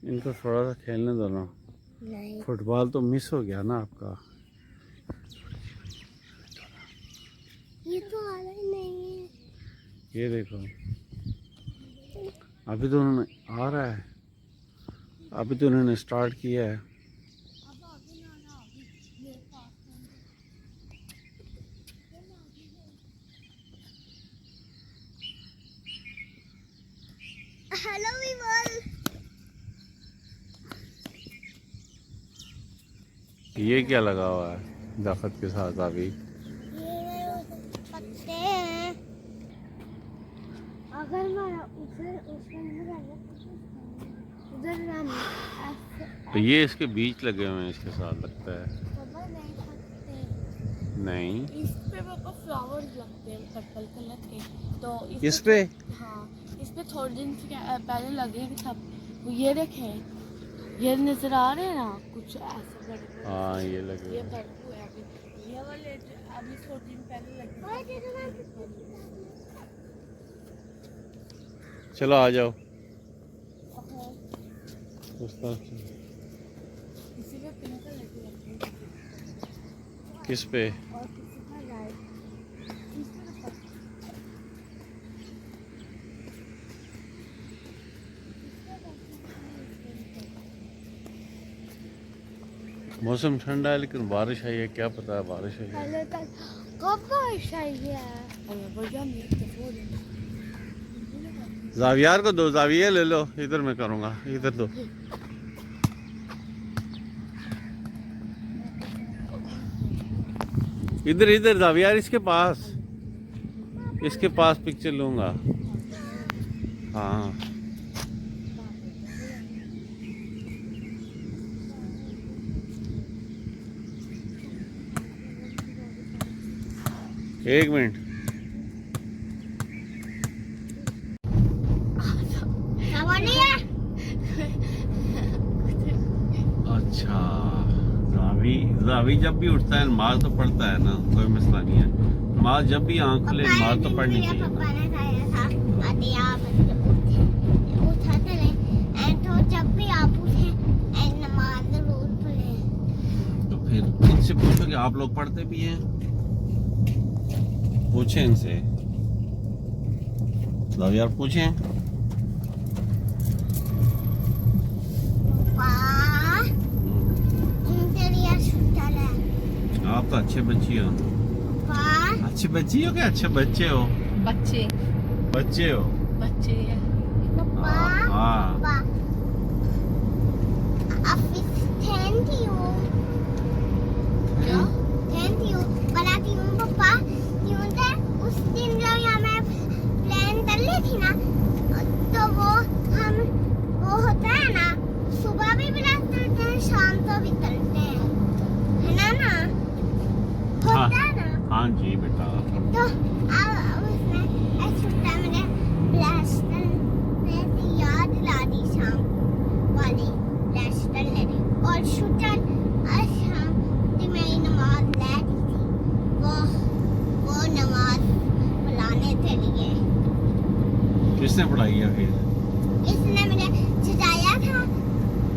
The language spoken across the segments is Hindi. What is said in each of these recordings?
इनको थोड़ा सा खेलने दो ना। नहीं, फुटबॉल तो मिस हो गया ना आपका। ये तो आ रहा ही नहीं है। ये देखो, अभी तो उन्होंने आ रहा है, अभी तो उन्होंने स्टार्ट किया है। Hello viewer. ये क्या लगा हुआ है दखत के साथ अभी? ये पत्ते हैं। अगर मैं उधर तो ये इसके बीच लगे हुए हैं इसके साथ लगता है। नहीं सकते। नहीं, इस पे पापा फ्लावर्स लगते हैं पर्पल कलर के, तो इस पे? हाँ, इस पे थोड़े दिन पहले लगे भी था। ये देखें, ये नजर आ रहे हैं ना कुछ ऐसे बड़े। हाँ, ये लगे ये हुए हैं। बड़े हुए अभी, ये वाले अभी थोड़े दिन पहले लगे। चलो आ जाओ उस तरफ से। किसी पे पिंक कलर के लगते हैं किस पे? और किसी का रेड। मौसम ठंडा है लेकिन बारिश आई है, क्या पता है बारिश आई है। पहले तक कब बारिश आई है? जावियार को दो, जाविया ले लो, इधर मैं करूँगा, इधर दो। इधर इधर जावियार, इसके पास पिक्चर लूँगा। हाँ, एक मिनट। अच्छा, जावी जब भी उठता है नमाज तो पढ़ता है ना, कोई मसला नहीं है। नमाज जब भी आँख खुले नमाज तो पढ़नी चाहिए। पापा ने खाया था आते आप उठाते रहे, तो जब भी आप उठे नमाज जरूर पढ़े। तो फिर इनसे पूछो कि आप लोग पढ़ते भी हैं, पूछें इनसे। यार पूछें। आप तो अच्छे बच्ची हो। अच्छी बच्ची हो क्या अच्छे बच्चे हो? बच्चे बच्चे हो। बच्चे हैं। हाँ, थैंक यू। क्या थैंक यू बनाती हूँ पापा? क्यों थे उस दिन जब यहाँ मैं प्लान कर ली थी ना, तो वो होता है ना, सुबह भी प्लान करते हैं शाम को भी करते हैं, है ना? होता है ना? हाँ जी बेटा। तो अब उसमें छुट्टा मैंने ब्लास्टर में याद ला दी, शाम वाली ब्लास्टर लेने, और छुट्टा शाम की मेरी नमाज ले दी थी। वो नमाज पढ़ाने के लिए किसने पढ़ाई है फिर? इसने मुझे जगाया था,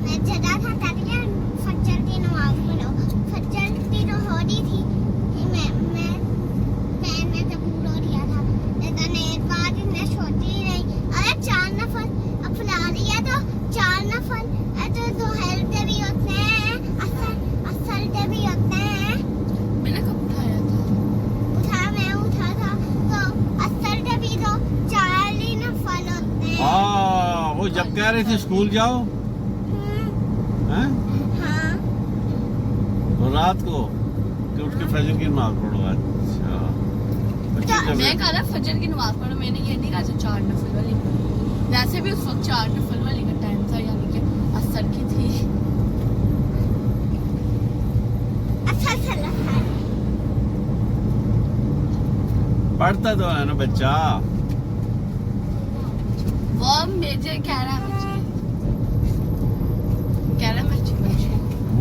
मैं जगा था ताकि फजर की नमाज पढ़ो। फजर की तो हो रही थी, मैं मैंने तो पूरा दिया था, लेकिन एक बार इसने सोची नहीं, अरे 4 नफल अब फुला दिया तो 4 नफल तो दोहर के भी होते हैं, असर के भी होते हैं। मैंने कब उठाया था? मैं उठा था, तो असर के भी तो 4 ही नफल होते हैं। हाँ, वो जब कह रहे थे स्कूल जाओ, हैं? हाँ, तो रात को कि उठ के फजर की नमाज पढ़ो। अच्छा, मैं कह रहा फजर की नमाज पढ़ो, मैंने ये नहीं कहा 4 नफल वाली पढ़ो। वैसे भी उस वक्त 4 नफल वाली का टाइम था, यानी कि असर की थी। अच्छा चला पढ़ता तो है ना बच्चा। वो मुझे कह रहा है बच्ची।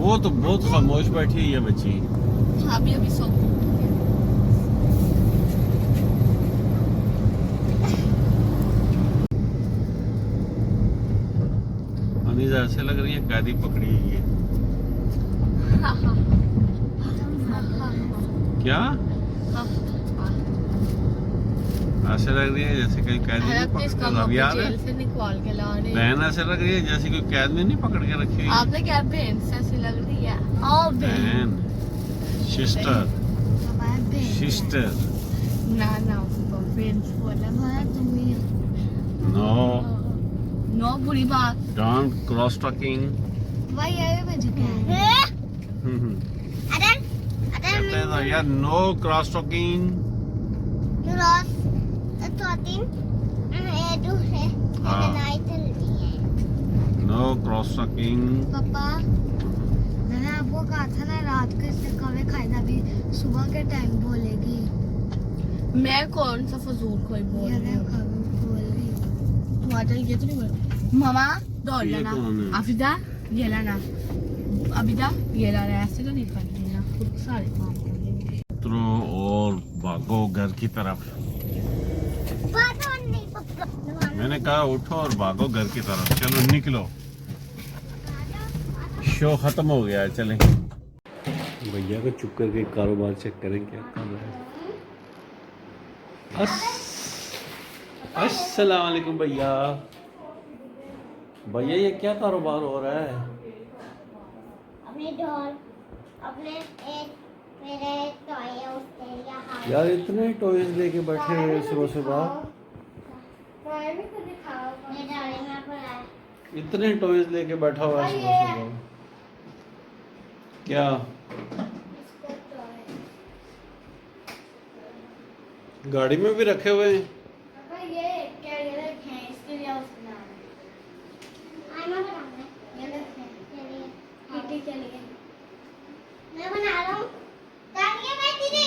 वो तो बहुत खामोश बैठी है बच्ची। हाँ, अभी सो अनीजा ऐसे लग रही है कैदी पकड़ी हुई है। क्या ऐसे लग रही है जैसे कोई कैदी नहीं पकड़ के अब याद है जेल से निकाल के ला रहे हैं। बहन ऐसे लग रही है जैसे कोई कैद में नहीं पकड़ के रखी हुई है। आपने क्या बहन से ऐसी लग रही है? ओ बहन सिस्टर सिस्टर ना ना बहन बोला मैं तुम्हें नो नो बुरी बात डोंट क्रॉस टॉकिंग। भाई ये मुझे क्या है? कहते हैं ना यार no cross talking. No cross talking. पापा मैंने आपको कहा था ना रात को इससे कभी खाना भी सुबह के टाइम बोलेगी। मैं कौन सा फजूल कोई बोल रही हूँ? तुम्हारे ये तो नहीं बोल मामा दौड़ ये लेना कौन है? आफिदा ये लाना अबिदा ये लाना ऐसे तो नहीं करनी ना खुद सारे काम करने। उतरो और भागो घर की तरफ। मैंने कहा उठो और भागो घर की तरफ। चलो निकलो शो खत्म हो गया है। चलें भैया को चुप करके कारोबार चेक करें क्या कर रहा है। अस्सलाम वालेकुम भैया। भैया ये क्या कारोबार हो रहा है? अपने डॉल अपने एक मेरे टॉय है उसके यहाँ यार इतने टॉयज लेके बैठे हुए सुबह सुबह। टॉय भी तो दिखाओ मेरे डॉल में पड़ा है। इतने टॉयज लेके बैठा हुआ है सुबह सुबह। क्या इसको टॉय गाड़ी में भी रखे हुए हैं? पापा ये क्या ये रखे हैं इसके लिए उसका नाम है। मैं बनाऊंगा ये रखे हैं चलिए कीटी चलिए मैं बना रहा हूँ। तालिया मैं दीदी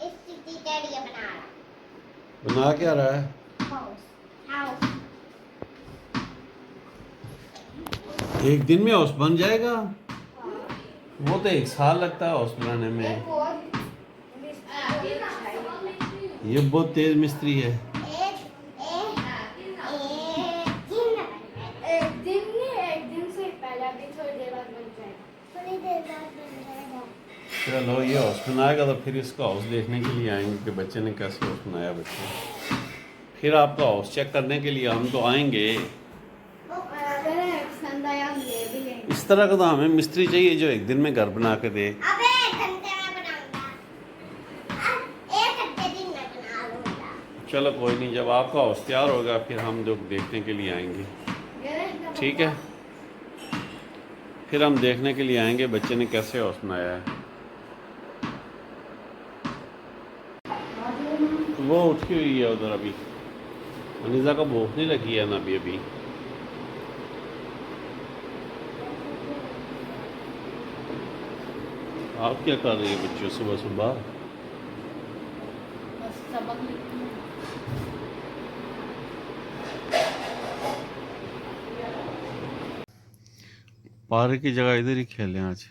इस कीटी तालिया बना रहा हूँ। बना क्या रहा है? हाउस हाउस एक दिन में हाउस बन जाएगा? वो तो 1 साल लगता है हाउस बनाने में। ये बहुत तेज मिस्त्री है। एक दिन से पहले अभी थोड़ी देर बाद बन जाएगा। थोड़ी देर बाद बन जाएगा। चलो ये हाउस बनाएगा तो फिर इसका हाउस देखने के लिए आएंगे कि बच्चे ने कैसे हाउस बनाया बच्चे। फिर आपका हाउस चेक करने के लिए हम तो आएंगे। इस तरह का तो हमें मिस्त्री चाहिए जो एक दिन में घर बना के दे। अबे 1 घंटे में बनाऊंगा। अब 1 घंटे दिन में बना लूंगा। चलो कोई नहीं, जब आपका हाउस तैयार होगा फिर हम लोग देखने के लिए आएंगे। ठीक है, फिर हम देखने के लिए आएंगे बच्चे ने कैसे हाउस बनाया है। वो उठी हुई है उधर अभी। अनीजा का भूख नहीं लगी है ना अभी अभी। आप क्या कर रही है बच्चों सुबह सुबह? बस सबक लिखती हूँ। पार्क की जगह इधर ही खेलें आज।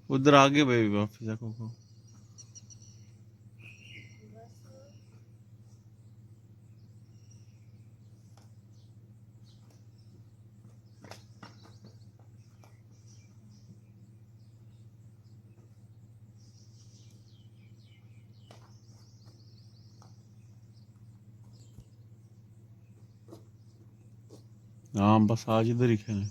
उधर आगे बेबी वापस को। हाँ बस आज इधर ही खेलें।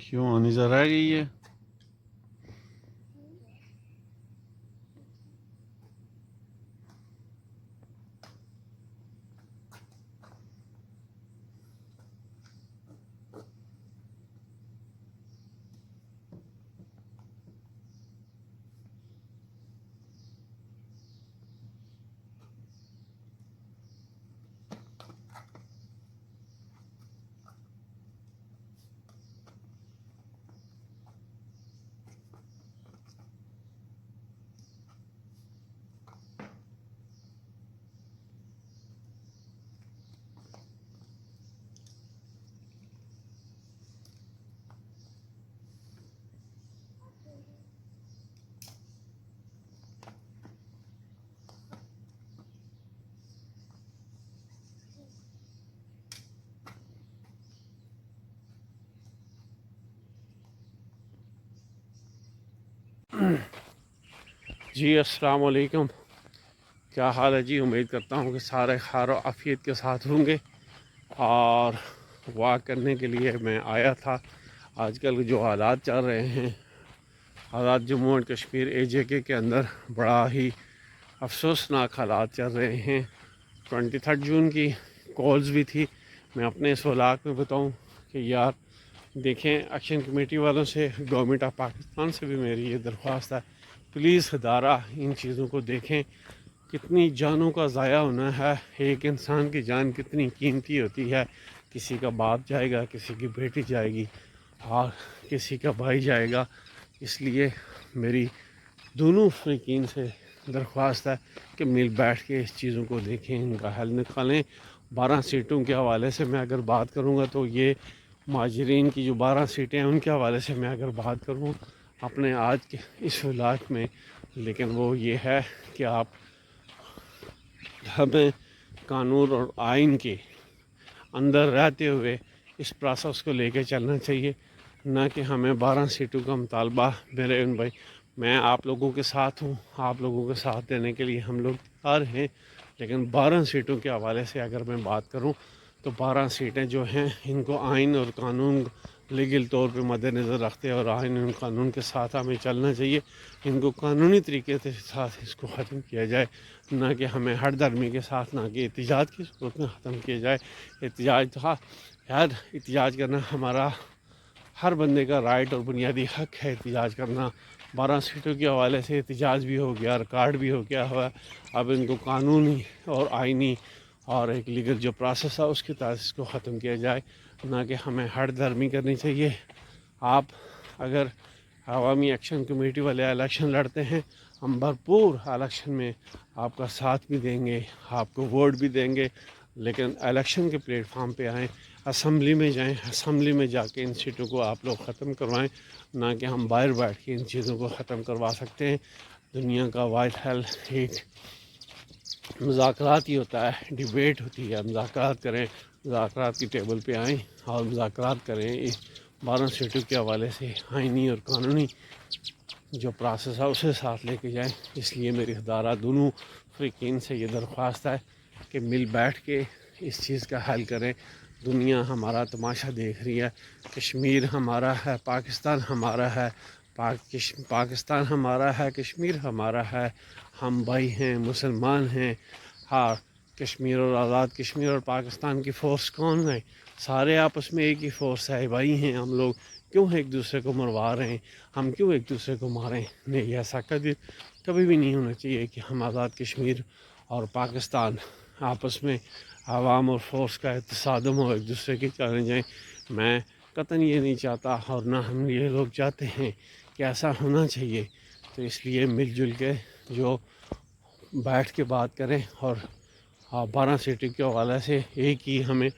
क्यों अनीजा रह गई है? जी अस्सलाम वालेकुम, क्या हाल है जी। उम्मीद करता हूँ कि सारे खैर आफियत के साथ होंगे। और वॉक करने के लिए मैं आया था। आजकल जो हालात चल रहे हैं, हालात जम्मू एंड कश्मीर AJK के अंदर बड़ा ही अफसोसनाक हालात चल रहे हैं। 23 जून की कॉल्स भी थी। मैं अपने इस व्लॉग में बताऊँ कि यार देखें, एक्शन कमेटी वालों से, गवर्नमेंट ऑफ पाकिस्तान से भी मेरी ये दरख्वास्त है, प्लीज़ अदारा इन चीज़ों को देखें। कितनी जानों का ज़ाया होना है, एक इंसान की जान कितनी कीमती होती है। किसी का बाप जाएगा, किसी की बेटी जाएगी और किसी का भाई जाएगा। इसलिए मेरी दोनों फ़रीकीन से दरख्वास्त है कि मिल बैठ के इस चीज़ों को देखें, इनका हल निकालें। 12 सीटों के हवाले से मैं अगर बात करूँगा तो ये माजरीन की जो 12 सीटें हैं उनके हवाले से मैं अगर बात करूँ अपने आज के इस व्लॉग में, लेकिन वो ये है कि आप हमें कानून और आइन के अंदर रहते हुए इस प्रोसेस को लेकर चलना चाहिए, ना कि हमें 12 सीटों का मुतालबा। मेरे उन भाई, मैं आप लोगों के साथ हूँ, आप लोगों के साथ देने के लिए हम लोग तैयार हैं, लेकिन 12 सीटों के हवाले से अगर मैं बात करूँ तो 12 सीटें जो हैं इनको आइन और कानून लीगल तौर पे मद्देनज़र रखते और आइन और कानून के साथ हमें चलना चाहिए। इनको कानूनी तरीके के साथ इसको ख़त्म किया जाए, ना कि हमें हर धर्मी के साथ, ना कि एहतजाज की सूरत में ख़त्म किया जाए। एहतजाज था यार, एहतजाज करना हमारा हर बंदे का राइट और बुनियादी हक है एहतजाज करना। 12 सीटों के हवाले से एहतजाज भी हो गया, रिकॉर्ड भी हो गया हुआ। अब इनको कानूनी और आइनी और एक लीगल जो प्रोसेस है उसके तहत इसको ख़त्म किया जाए, ना कि हमें हर धर्मी करनी चाहिए। आप अगर अवामी एक्शन कमेटी वाले इलेक्शन लड़ते हैं, हम भरपूर इलेक्शन में आपका साथ भी देंगे, आपको वोट भी देंगे, लेकिन इलेक्शन के प्लेटफार्म पे आएँ, असम्बली में जाएं, असम्बली में जाके इन सीटों को आप लोग ख़त्म करवाएं, ना कि हम बाहर बैठ के इन चीज़ों को ख़त्म करवा सकते हैं। दुनिया का वाइट हल एक मुज़ाकरात ही होता है, डिबेट होती है। मुज़ाकरात करें, मुज़ाकरात की टेबल पे आएँ और मुज़ाकरात करें इस 12 सीटों के हवाले से आइनी और कानूनी जो प्रोसेस है उसे साथ लेके जाएं। इसलिए मेरी अदारा दोनों फ़रीकीन से ये दरख्वास्त है कि मिल बैठ के इस चीज़ का हल करें। दुनिया हमारा तमाशा देख रही है, कश्मीर हमारा है, पाकिस्तान हमारा है, पाकिस्तान हमारा है, कश्मीर हमारा है, हम भाई हैं, मुसलमान हैं। हाँ, कश्मीर और आज़ाद कश्मीर और पाकिस्तान की फ़ोर्स कौन है? सारे आपस में एक ही फ़ोर्स है, भाई हैं हम लोग। क्यों एक दूसरे को मरवा रहे हैं? हम क्यों एक दूसरे को मारें? नहीं, ऐसा कभी भी नहीं होना चाहिए कि हम आज़ाद कश्मीर और पाकिस्तान आपस में आवाम और फोर्स का तसादम हो, एक दूसरे के चले जाएँ। मैं कतई ये नहीं चाहता और ना हम ये लोग चाहते हैं कि ऐसा होना चाहिए। तो इसलिए मिलजुल के जो बैठ के बात करें और 12 सीटों के हवाले से एक ही हमें,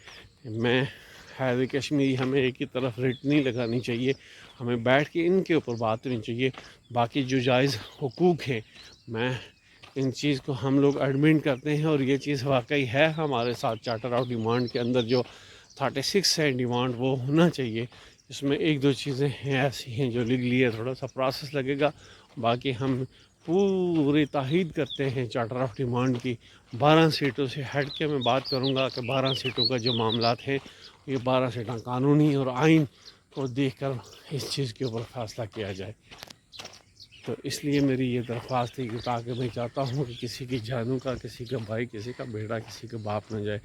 मैं हैदर कश्मीरी, हमें एक ही तरफ रेट नहीं लगानी चाहिए। हमें बैठ के इनके ऊपर बात करनी चाहिए। बाकी जो जायज़ हुकूक हैं, मैं इन चीज़ को हम लोग एडमिट करते हैं और ये चीज़ वाकई है हमारे साथ। चार्टर ऑफ डिमांड के अंदर जो 36 है डिमांड, वो होना चाहिए। इसमें एक दो चीज़ें हैं ऐसी हैं जो लीगली है, थोड़ा सा प्रोसेस लगेगा। बाकी हम पूरी ताहीद करते हैं चार्टर ऑफ डिमांड की। 12 सीटों से हट के मैं बात करूँगा कि 12 सीटों का जो मामला हैं, ये 12 सीटें कानूनी और आइन को देख कर इस चीज़ के ऊपर फैसला किया जाए। तो इसलिए मेरी ये दरख्वास्त थी कि ताकि मैं चाहता हूँ कि किसी की जानों का, किसी का भाई, किसी का बेटा, किसी का बाप न जाए।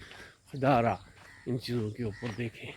खुदा इन चीज़ों के ऊपर देखें।